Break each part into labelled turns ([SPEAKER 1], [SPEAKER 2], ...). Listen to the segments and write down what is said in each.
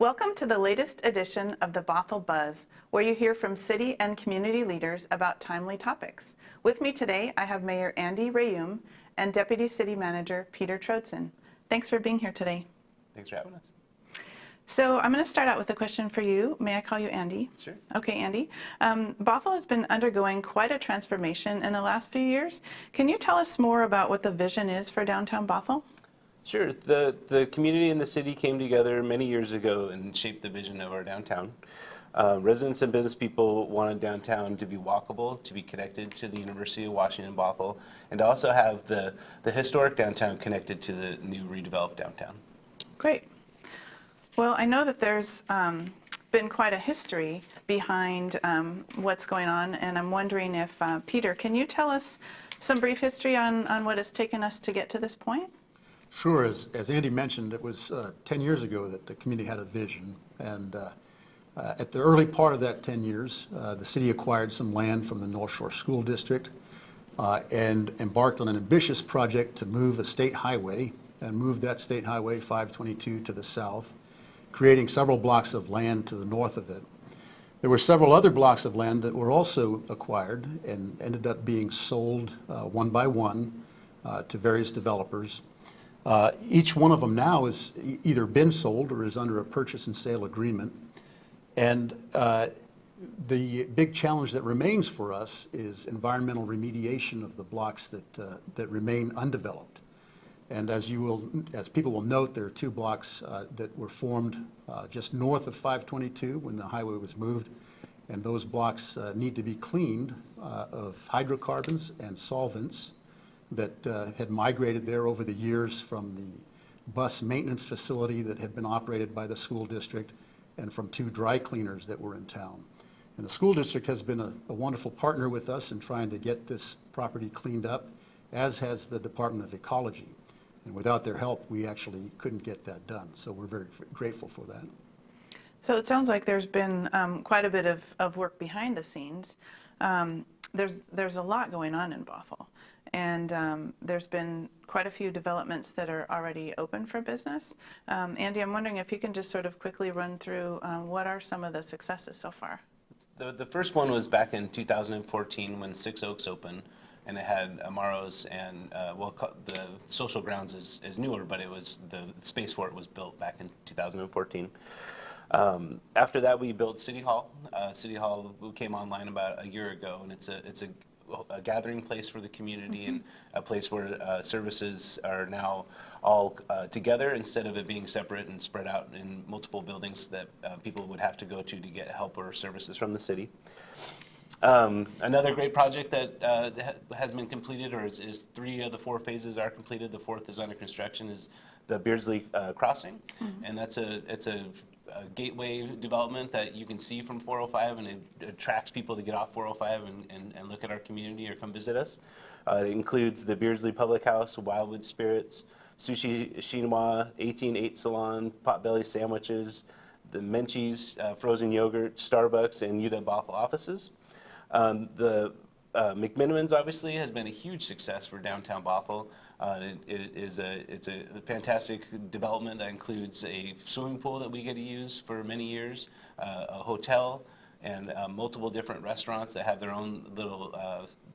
[SPEAKER 1] Welcome to the latest edition of the Bothell Buzz, where you hear from city and community leaders about timely topics. With me today, I have Mayor Andy Rayum and Deputy City Manager Peter Troutson. Thanks for being here today.
[SPEAKER 2] Thanks for having us.
[SPEAKER 1] So I'm going to start out with a question for you. May I call you Andy?
[SPEAKER 2] Sure.
[SPEAKER 1] Okay, Andy. Bothell has been undergoing quite a transformation in the last few years. Can you tell us more about what the vision is for downtown Bothell?
[SPEAKER 2] Sure. The community and the city came together many years ago and shaped the vision of our downtown. Residents and business people wanted downtown to be walkable, to be connected to the University of Washington Bothell, and to also have the historic downtown connected to the new redeveloped downtown.
[SPEAKER 1] Great. Well, I know that there's been quite a history behind what's going on, and I'm wondering if, Peter, can you tell us some brief history on what has taken us to get to this point?
[SPEAKER 3] Sure. As Andy mentioned, it was 10 years ago that the community had a vision, and at the early part of that 10 years, the city acquired some land from the North Shore School District and embarked on an ambitious project to move a state highway and move that state highway 522 to the south, creating several blocks of land to the north of it. There were several other blocks of land that were also acquired and ended up being sold one by one to various developers. Each one of them now is either been sold or is under a purchase and sale agreement. And the big challenge that remains for us is environmental remediation of the blocks that remain undeveloped. And as people will note, there are two blocks that were formed just north of 522 when the highway was moved. And those blocks need to be cleaned of hydrocarbons and solvents that had migrated there over the years from the bus maintenance facility that had been operated by the school district and from two dry cleaners that were in town. And the school district has been a wonderful partner with us in trying to get this property cleaned up, as has the Department of Ecology. And without their help, we actually couldn't get that done. So we're very grateful for that.
[SPEAKER 1] So it sounds like there's been quite a bit of work behind the scenes. There's a lot going on in Bothell. And there's been quite a few developments that are already open for business. Andy, I'm wondering if you can just sort of quickly run through what are some of the successes so far?
[SPEAKER 2] The first one was back in 2014 when Six Oaks opened, and it had Amaro's and, the social grounds is newer, but it was the space for it was built back in 2014. After that, we built City Hall. City Hall came online about a year ago, and it's a gathering place for the community and a place where services are now all together instead of it being separate and spread out in multiple buildings that people would have to go to get help or services from the city. Another great project that has been completed, or is 3 of the 4 phases are completed, the 4th is under construction, is the Beardsley Crossing. And it's a gateway development that you can see from 405, and it attracts people to get off 405 and look at our community or come visit us. It includes the Beardsley Public House, Wildwood Spirits, Sushi Chinois, 18-8 Salon, Potbelly Sandwiches, the Menchie's Frozen Yogurt, Starbucks, and UW Bothell offices. The McMinimans obviously has been a huge success for downtown Bothell. It's a fantastic development that includes a swimming pool that we get to use for many years, a hotel, and multiple different restaurants that have their own little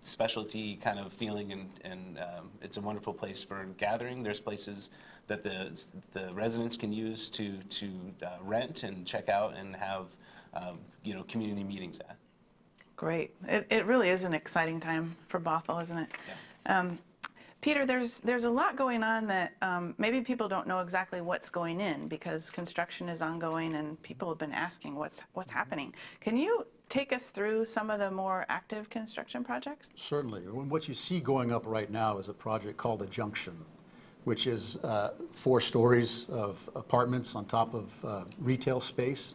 [SPEAKER 2] specialty kind of feeling, and it's a wonderful place for gathering. There's places that the residents can use to rent and check out and have community meetings at.
[SPEAKER 1] Great. It really is an exciting time for Bothell, isn't it? Yeah. Peter, there's a lot going on that maybe people don't know exactly what's going in because construction is ongoing and people have been asking what's happening. Can you take us through some of the more active construction projects?
[SPEAKER 3] Certainly. What you see going up right now is a project called the Junction, which is 4 stories of apartments on top of retail space.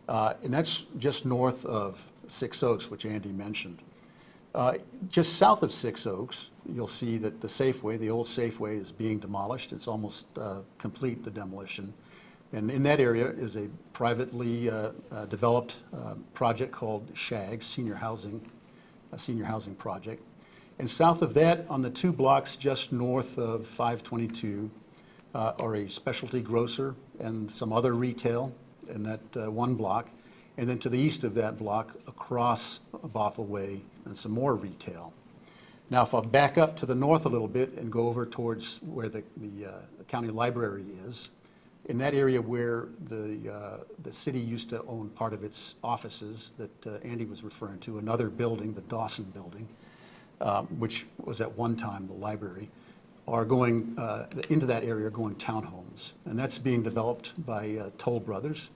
[SPEAKER 3] And that's just north of Six Oaks, which Andy mentioned. Just south of Six Oaks, you'll see that the Safeway, the old Safeway, is being demolished. It's almost complete, the demolition. And in that area is a privately developed project called SHAG, Senior Housing Project. And south of that, on the 2 blocks just north of 522, are a specialty grocer and some other retail in that one block, and then to the east of that block, across Bothell Way, and some more retail. Now, if I back up to the north a little bit and go over towards where the county library is, in that area where the city used to own part of its offices that Andy was referring to, another building, the Dawson Building, which was at one time the library, are going into that area, are going townhomes. And that's being developed by Toll Brothers.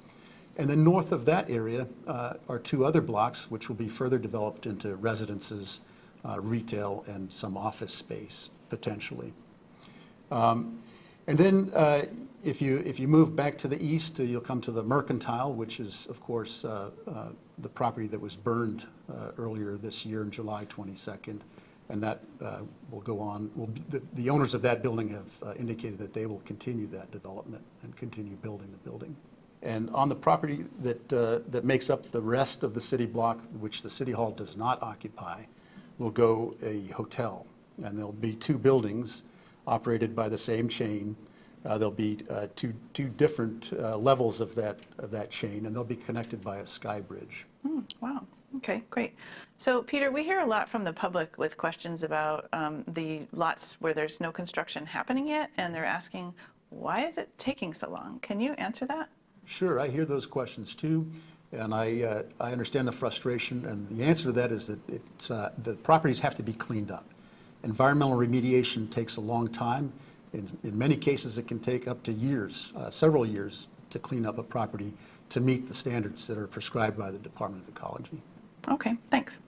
[SPEAKER 3] And then north of that area are two other blocks, which will be further developed into residences, retail, and some office space, potentially. And then if you move back to the east, you'll come to the Mercantile, which is, of course, the property that was burned earlier this year on July 22nd. And that will go on. The owners of that building have indicated that they will continue that development and continue building the building. And on the property that makes up the rest of the city block, which the City Hall does not occupy, will go a hotel. And there'll be two buildings operated by the same chain. There'll be two different levels of that chain, and they'll be connected by a sky bridge.
[SPEAKER 1] Wow. Okay, great. So, Peter, we hear a lot from the public with questions about the lots where there's no construction happening yet, and they're asking, why is it taking so long? Can you answer that?
[SPEAKER 3] Sure, I hear those questions too, and I understand the frustration, and the answer to that is that the properties have to be cleaned up. Environmental remediation takes a long time. In many cases, it can take up to years, several years, to clean up a property to meet the standards that are prescribed by the Department of Ecology.
[SPEAKER 1] Okay, thanks.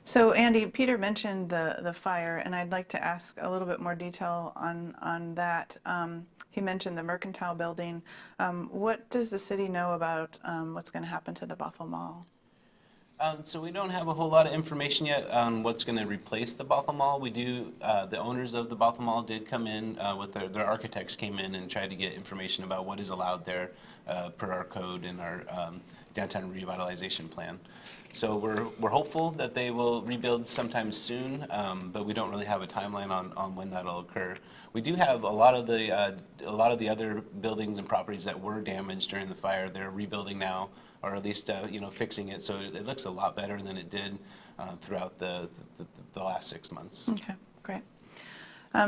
[SPEAKER 1] So, Andy, Peter mentioned the fire, and I'd like to ask a little bit more detail on that. He mentioned the Mercantile Building. What does the city know about what's going to happen to the Bothell Mall?
[SPEAKER 2] So we don't have a whole lot of information yet on what's going to replace the Bothell Mall. We do, the owners of the Bothell Mall did come in with their architects came in and tried to get information about what is allowed there per our code and our downtown revitalization plan. So we're hopeful that they will rebuild sometime soon, but we don't really have a timeline on when that'll occur. We do have a lot of the other buildings and properties that were damaged during the fire. They're rebuilding now, or at least fixing it, so it looks a lot better than it did throughout the last 6 months.
[SPEAKER 1] Okay, great.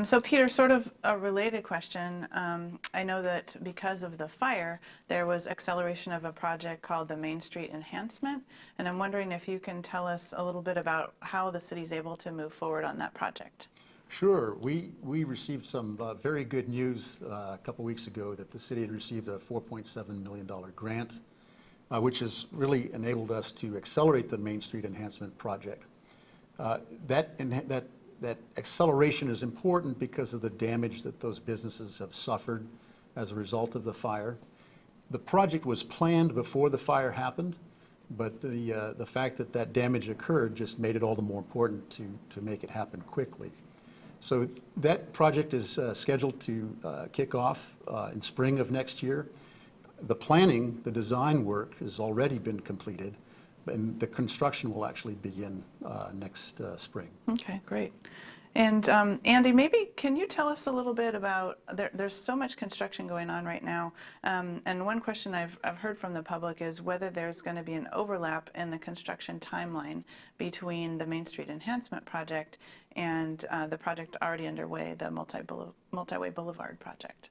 [SPEAKER 1] So Peter, sort of a related question. I know that because of the fire, there was acceleration of a project called the Main Street Enhancement, and I'm wondering if you can tell us a little bit about how the city's able to move forward on that project.
[SPEAKER 3] Sure. We received some very good news a couple weeks ago that the city had received a $4.7 million grant, which has really enabled us to accelerate the Main Street Enhancement project. That acceleration is important because of the damage that those businesses have suffered as a result of the fire. The project was planned before the fire happened, but the fact that that damage occurred just made it all the more important to make it happen quickly. So that project is scheduled to kick off in spring of next year. The planning, the design work has already been completed, and the construction will actually begin next spring.
[SPEAKER 1] Okay, great. And Andy, maybe can you tell us a little bit about, there's so much construction going on right now, and one question I've heard from the public is whether there's going to be an overlap in the construction timeline between the Main Street Enhancement project and the project already underway, the Multi-Way Boulevard project.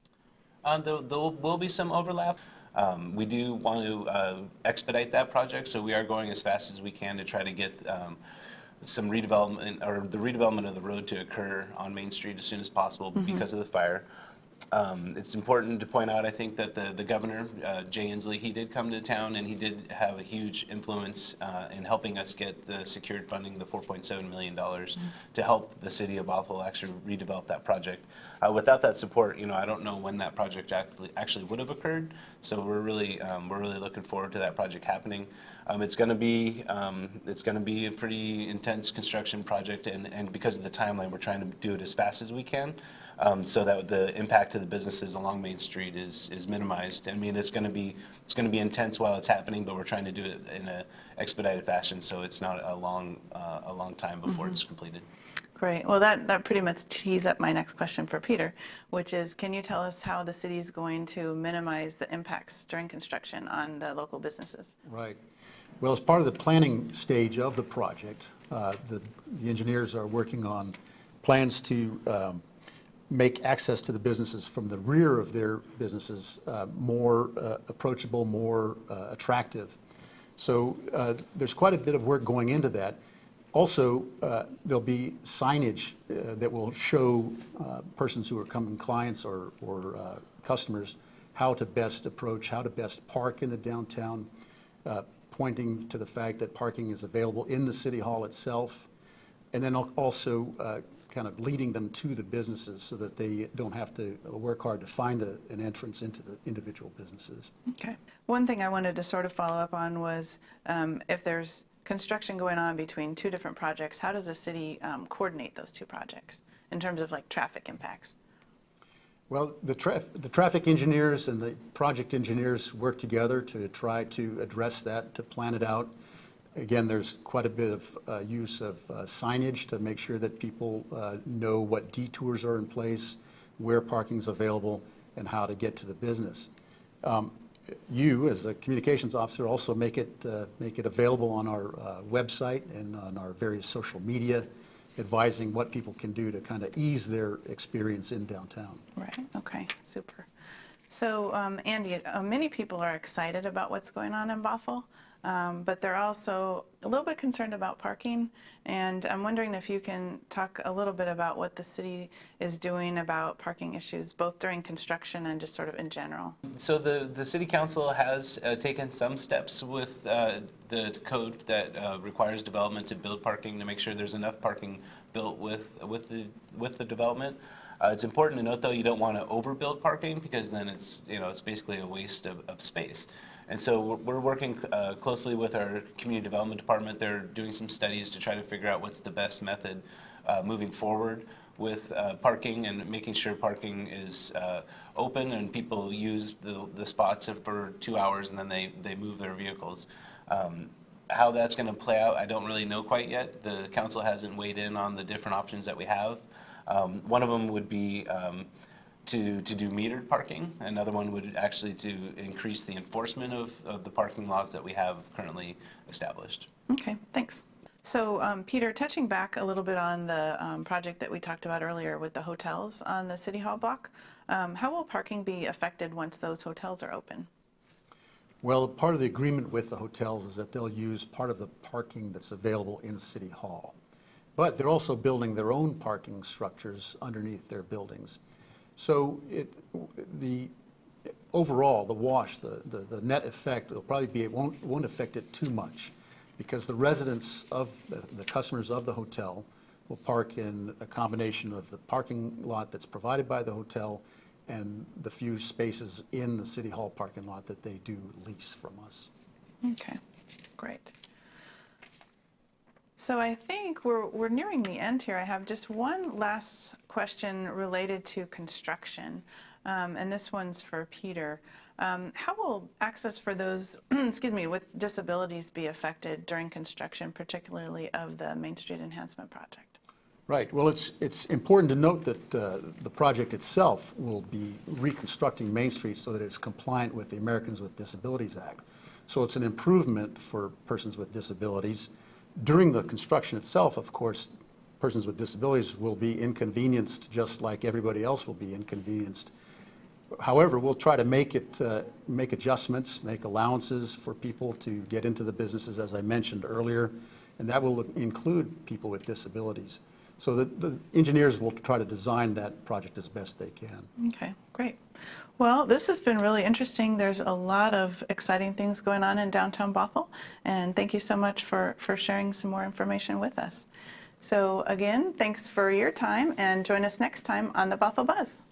[SPEAKER 2] There will be some overlap. We do want to expedite that project, so we are going as fast as we can to try to get some redevelopment, or the redevelopment of the road to occur on Main Street as soon as possible because of the fire. It's important to point out, I think, that the governor, Jay Inslee, he did come to town and he did have a huge influence in helping us get the secured funding, the $4.7 million, to help the city of Bothell actually redevelop that project. Without that support, I don't know when that project actually would have occurred. So we're really looking forward to that project happening. It's going to be a pretty intense construction project, and because of the timeline, we're trying to do it as fast as we can. So that the impact to the businesses along Main Street is minimized. I mean, it's going to be intense while it's happening, but we're trying to do it in an expedited fashion, so it's not a long time before it's completed.
[SPEAKER 1] Great. Well, that pretty much tees up my next question for Peter, which is, can you tell us how the city is going to minimize the impacts during construction on the local businesses?
[SPEAKER 3] Right. Well, as part of the planning stage of the project, the engineers are working on plans to make access to the businesses from the rear of their businesses more approachable, more attractive. So there's quite a bit of work going into that. Also, there'll be signage that will show persons who are coming clients or customers how to best approach, how to best park in the downtown, pointing to the fact that parking is available in the City Hall itself, and then also kind of leading them to the businesses so that they don't have to work hard to find an entrance into the individual businesses.
[SPEAKER 1] Okay. One thing I wanted to sort of follow up on was if there's construction going on between two different projects, how does the city coordinate those two projects in terms of like traffic impacts?
[SPEAKER 3] Well, the traffic engineers and the project engineers work together to try to address that, to plan it out. Again, there's quite a bit of use of signage to make sure that people know what detours are in place, where parking is available, and how to get to the business. You, as a communications officer, also make it available on our website and on our various social media, advising what people can do to kind of ease their experience in downtown.
[SPEAKER 1] Right. Okay. Super. So, Andy, many people are excited about what's going on in Bothell, but they're also a little bit concerned about parking. And I'm wondering if you can talk a little bit about what the city is doing about parking issues, both during construction and just sort of in general.
[SPEAKER 2] So the city council has taken some steps with the code that requires development to build parking to make sure there's enough parking built with the development. It's important to note, though, you don't want to overbuild parking because then it's basically a waste of space. And so we're working closely with our community development department. They're doing some studies to try to figure out what's the best method moving forward with parking and making sure parking is open and people use the spots for 2 hours and then they move their vehicles. How that's going to play out, I don't really know quite yet. The council hasn't weighed in on the different options that we have. One of them would be to do metered parking. Another one would actually to increase the enforcement of the parking laws that we have currently established.
[SPEAKER 1] Okay, thanks. So, Peter, touching back a little bit on the project that we talked about earlier with the hotels on the City Hall block, how will parking be affected once those hotels are open?
[SPEAKER 3] Well, part of the agreement with the hotels is that they'll use part of the parking that's available in City Hall. But they're also building their own parking structures underneath their buildings. So overall, the wash, the net effect will probably be it won't affect it too much because the residents of the customers of the hotel will park in a combination of the parking lot that's provided by the hotel and the few spaces in the City Hall parking lot that they do lease from us.
[SPEAKER 1] Okay, great. So I think we're nearing the end here. I have just one last question related to construction, and this one's for Peter. How will access for those, with disabilities be affected during construction, particularly of the Main Street Enhancement project?
[SPEAKER 3] Right. Well, it's important to note that the project itself will be reconstructing Main Street so that it's compliant with the Americans with Disabilities Act. So it's an improvement for persons with disabilities. During the construction itself, of course, persons with disabilities will be inconvenienced just like everybody else will be inconvenienced. However, we'll try to make adjustments, make allowances for people to get into the businesses, as I mentioned earlier, and that will include people with disabilities. So the engineers will try to design that project as best they can.
[SPEAKER 1] Okay, great. Well, this has been really interesting. There's a lot of exciting things going on in downtown Bothell, and thank you so much for sharing some more information with us. So again, thanks for your time, and join us next time on the Bothell Buzz.